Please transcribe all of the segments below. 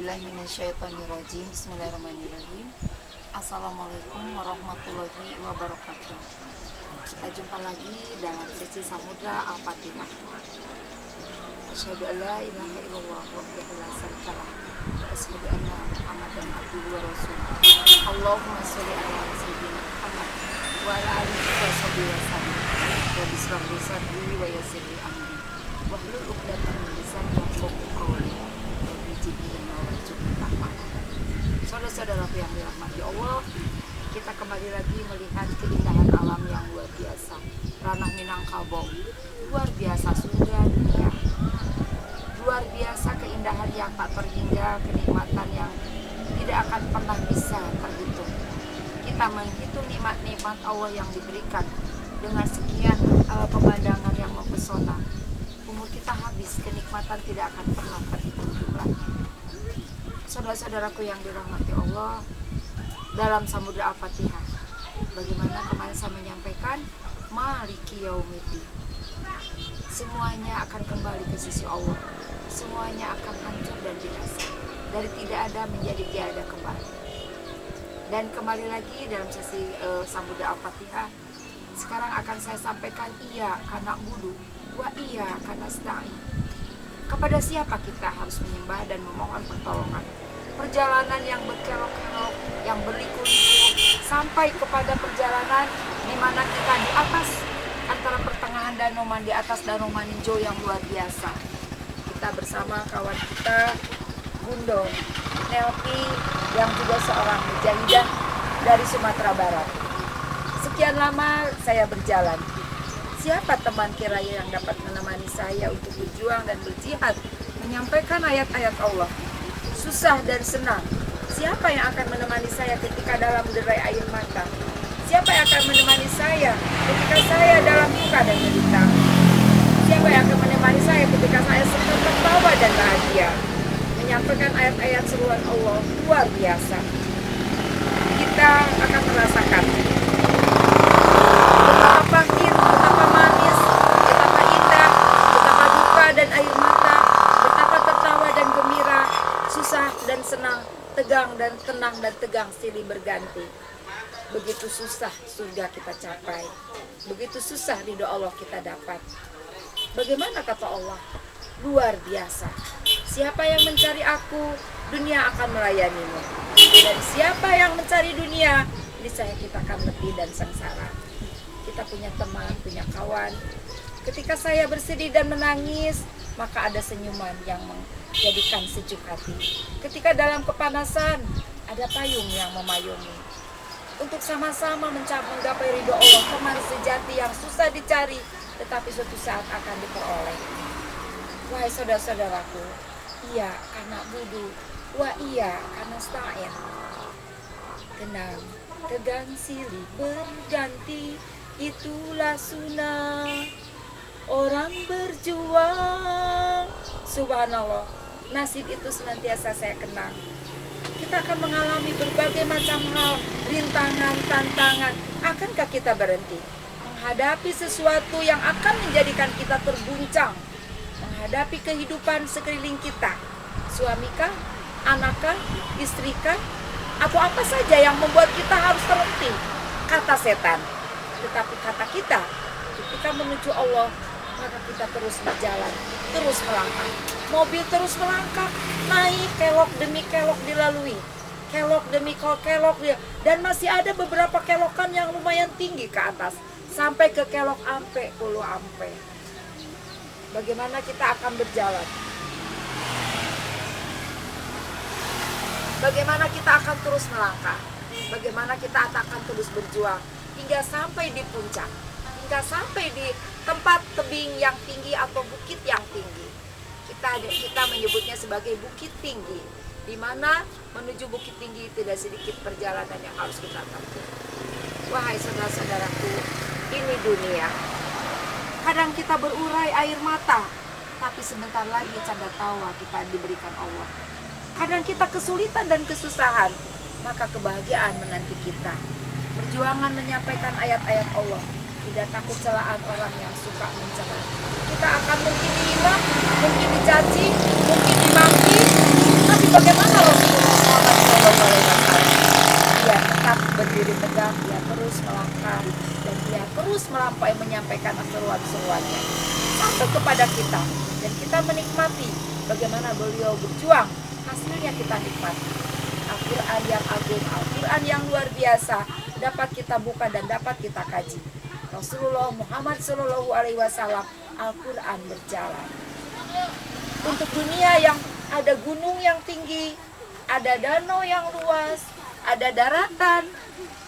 A'udzubillahiminasyaitonirrajim. Bismillahirrahmanirrahim. Assalamualaikum warahmatullahi wabarakatuh. Kita jumpa lagi dalam sesi Samudra Al-Fatihah. Asyhadu an la ilaha illallah wahdahu la syarikalah wa asyhadu anna Muhammadan abduhu wa rasuluh. Allahumma sholli ala sayyidina Muhammad wa ala alihi wa sahbihi wasallam. Rabbi ishrah li sadri wa yassir li amri wahlul 'uqdatam min lisani yafqahu qawli. Saudara-saudaraku yang dirahmati Allah, kita kembali lagi melihat keindahan alam yang luar biasa. Ranah Minangkabau, luar biasa surga dunia. Luar biasa keindahan yang tak terhingga, kenikmatan yang tidak akan pernah bisa terhitung. Kita menghitung nikmat-nikmat Allah yang diberikan dengan sekian pemandangan yang mempesona. Umur kita habis, kenikmatan tidak akan pernah terhitung jumlahnya. Saudara-saudaraku yang dirahmati Allah, dalam Samudra Al-Fatihah, bagaimana kemarin saya menyampaikan Maliki Yaumiddin, semuanya akan kembali ke sisi Allah, semuanya akan hancur dan binasa, dari tidak ada menjadi tiada kembali. Dan kembali lagi dalam sesi Samudra Al-Fatihah, sekarang akan saya sampaikan iya karena budu, wa iya karena stai. Kepada siapa kita harus menyembah dan memohon pertolongan? Perjalanan yang berkelok-kelok, yang berliku-liku, sampai kepada perjalanan di mana kita di atas antara pertengahan Danau di atas Danau Maninjau yang luar biasa. Kita bersama kawan kita Gundo Nelpi yang juga seorang mujahidah dari Sumatera Barat. Sekian lama saya berjalan. Siapa teman kiranya yang dapat menemani saya untuk berjuang dan berjihad, menyampaikan ayat-ayat Allah? Susah dan senang. Siapa yang akan menemani saya ketika dalam derai air mata? Siapa yang akan menemani saya ketika saya dalam duka dan derita? Siapa yang akan menemani saya ketika saya senang tertawa dan bahagia? Menyampaikan ayat-ayat seruan Allah luar biasa. Kita akan merasakan betapa pahit, betapa manis, betapa indah, betapa duka dan air mata, betapa tertawa dan gembira, susah dan senang, tegang dan tenang dan tegang silih berganti. Begitu susah surga kita capai, begitu susah ridho Allah kita dapat. Bagaimana kata Allah? Luar biasa. Siapa yang mencari aku, dunia akan melayanimu. Dan siapa yang mencari dunia, niscaya kita akan letih dan sengsara. Kita punya teman, punya kawan. Ketika saya bersedih dan menangis, maka ada senyuman yang menjadikan sejuk hati. Ketika dalam kepanasan, ada payung yang memayungi. Untuk sama-sama menggapai ridho Allah, teman sejati yang susah dicari, tetapi suatu saat akan diperoleh. Wahai saudara-saudaraku, iya karena budu, wa iya karena stain. Tenang, tegang silih berganti, itulah sunnah orang berjuang. Subhanallah, nasib itu senantiasa saya kenang. Kita akan mengalami berbagai macam hal, rintangan, tantangan. Akankah kita berhenti menghadapi sesuatu yang akan menjadikan kita terguncang? Menghadapi kehidupan sekeliling kita, suamikah, anakkah, istrikah, atau apa saja yang membuat kita harus terhenti? Kata setan. Tetapi kata kita, ketika menuju Allah, maka kita terus berjalan, terus melangkah. Mobil terus melangkah, naik kelok demi kelok dilalui, kelok demi kelok dia. Dan masih ada beberapa kelokan yang lumayan tinggi ke atas, sampai ke kelok ampe, puluh ampe. Bagaimana kita akan berjalan? Bagaimana kita akan terus melangkah? Bagaimana kita akan terus berjuang hingga sampai di puncak, hingga sampai di tempat tebing yang tinggi atau bukit yang tinggi. Kita menyebutnya sebagai bukit tinggi, di mana menuju bukit tinggi tidak sedikit perjalanan yang harus kita tempuh. Wahai saudara-saudaraku, ini dunia. Kadang kita berurai air mata, tapi sebentar lagi canda tawa kita diberikan Allah. Kadang kita kesulitan dan kesusahan, maka kebahagiaan menanti kita. Perjuangan menyampaikan ayat-ayat Allah, tidak takut celaan orang yang suka mencela. Kita akan mungkin dihina, mungkin dicaci, mungkin dimaki, tapi bagaimana Rasulullah Muhammad SAW? Dia tetap berdiri tegak, dia terus melangkah, dan dia terus menyampaikan seruan-seruannya sampai kepada kita, dan kita menikmati bagaimana beliau berjuang. Hasilnya kita nikmati. Al-Quran yang agung, Al-Quran yang luar biasa dapat kita buka dan dapat kita kaji. Rasulullah Muhammad SAW, Al-Quran berjalan. Untuk dunia yang ada gunung yang tinggi, ada danau yang luas, ada daratan,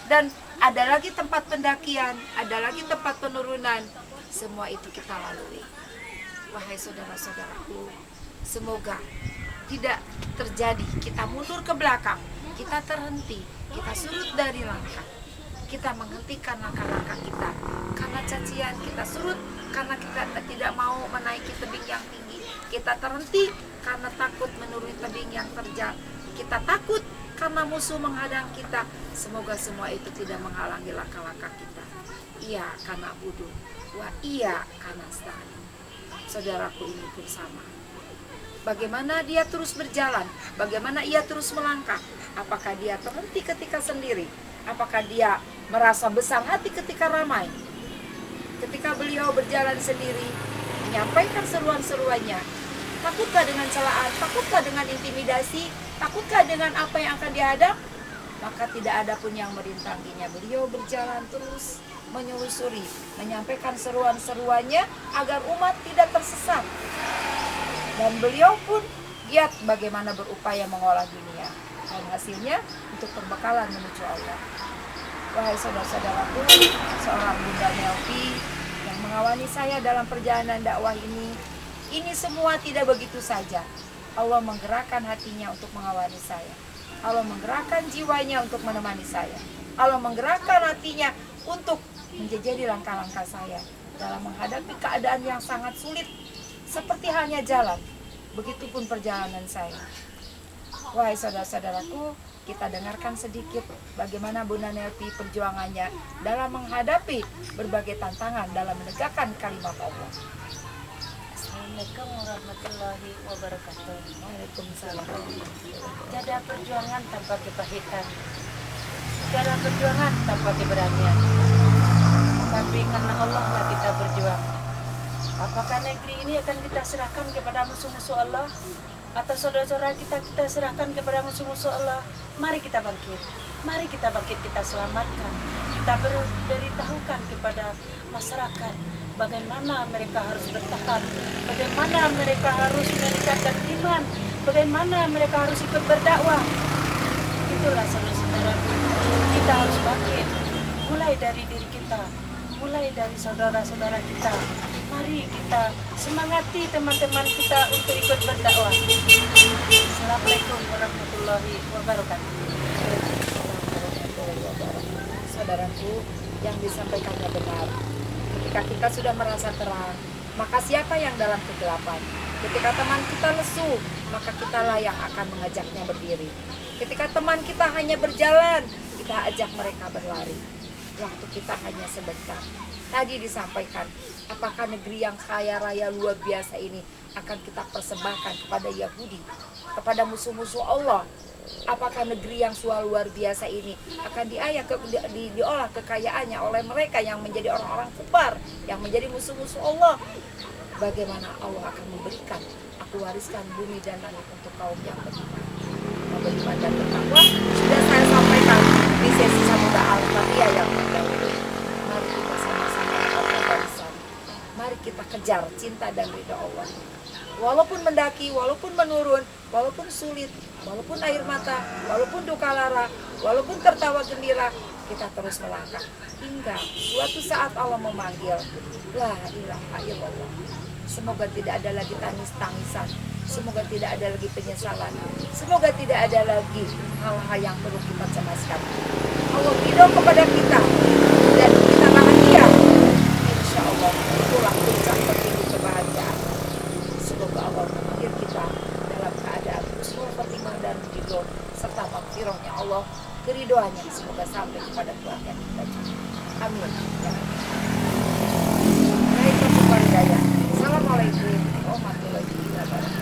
dan ada lagi tempat pendakian, ada lagi tempat penurunan. Semua itu kita lalui. Wahai saudara-saudaraku, semoga tidak terjadi kita mundur ke belakang, kita terhenti, kita surut dari langkah, kita menghentikan langkah-langkah kita karena cacian, kita surut karena kita tidak mau menaiki tebing yang tinggi, kita terhenti karena takut menuruni tebing yang terjal, kita takut karena musuh menghadang kita. Semoga semua itu tidak menghalangi langkah-langkah kita. Iya karena budu, wah iya karena stain. Saudaraku ini pun sama. Bagaimana dia terus berjalan, bagaimana ia terus melangkah. Apakah dia terhenti ketika sendiri? Apakah dia merasa besar hati ketika ramai? Ketika beliau berjalan sendiri, menyampaikan seruan-seruannya, takutkah dengan celaan? Takutkah dengan intimidasi? Takutkah dengan apa yang akan dihadap? Maka tidak ada pun yang merintanginya. Beliau berjalan terus menyelusuri, menyampaikan seruan-seruannya agar umat tidak tersesat. Dan beliau pun giat bagaimana berupaya mengolah dunia. Dan hasilnya untuk perbekalan menuju Allah. Wahai saudara-saudaraku, seorang Bunda Melvi yang mengawani saya dalam perjalanan dakwah ini semua tidak begitu saja. Allah menggerakkan hatinya untuk mengawani saya. Allah menggerakkan jiwanya untuk menemani saya. Allah menggerakkan hatinya untuk menjejali langkah-langkah saya dalam menghadapi keadaan yang sangat sulit. Seperti halnya jalan, begitupun perjalanan saya. Wahai saudara-saudaraku, kita dengarkan sedikit bagaimana Bunda Nelvi perjuangannya dalam menghadapi berbagai tantangan dalam menegakkan kalimat Allah. Assalamualaikum warahmatullahi wabarakatuh. Waalaikumsalam. Tiada perjuangan tanpa kepahitan, tiada perjuangan tanpa keberanian. Tapi karena Allah lah kita berjuang. Apakah negeri ini akan kita serahkan kepada musuh-musuh Allah, atau saudara-saudara kita serahkan kepada musuh-musuh Allah? Mari kita bangkit, kita selamatkan, kita beritahukan kepada masyarakat bagaimana mereka harus bertahan, bagaimana mereka harus meningkatkan iman, bagaimana mereka harus ikut berdakwah. Itulah saudara-saudara, kita harus bangkit, mulai dari diri kita, mulai dari saudara-saudara kita. Mari kita semangati teman-teman kita untuk ikut berdakwah. Assalamualaikum warahmatullahi wabarakatuh. Saudaraku, yang disampaikannya benar. Ketika kita sudah merasa terang, maka siapa yang dalam kegelapan? Ketika teman kita lesu, maka kitalah yang akan mengajaknya berdiri. Ketika teman kita hanya berjalan, kita ajak mereka berlari. Waktu kita hanya sebentar. Tadi disampaikan, apakah negeri yang kaya raya luar biasa ini akan kita persembahkan kepada Yahudi, kepada musuh-musuh Allah? Apakah negeri yang luar biasa ini akan diolah kekayaannya oleh mereka yang menjadi orang-orang kufar, yang menjadi musuh-musuh Allah? Bagaimana Allah akan memberikan, aku wariskan bumi dan langit untuk kaum yang beriman. Beriman dan bertakwa sudah saya sampaikan di sesi Samudra Al-Fatihah yang terdahulu. Mari kita sama-sama barisan. Mari kita kejar cinta dan ridha Allah. Walaupun mendaki, walaupun menurun, walaupun sulit, walaupun air mata, walaupun duka lara, walaupun tertawa gembira, kita terus melangkah hingga suatu saat Allah memanggil, la ilaha illallah. Semoga tidak ada lagi tangis-tangisan, semoga tidak ada lagi penyesalan, semoga tidak ada lagi hal-hal yang perlu kita cemaskan. Allah ridho kepada kita dan kita bahagia. Insya Allah itulah puncak tertinggi kebahagiaan. Semoga Allah memanggil kita dalam keadaan husnul khotimah dan ridho serta maghfirahnya Allah, keridhoannya semoga sampai kepada keluarga kita. Amin. Baik, Assalamualaikum warahmatullahi wabarakatuh.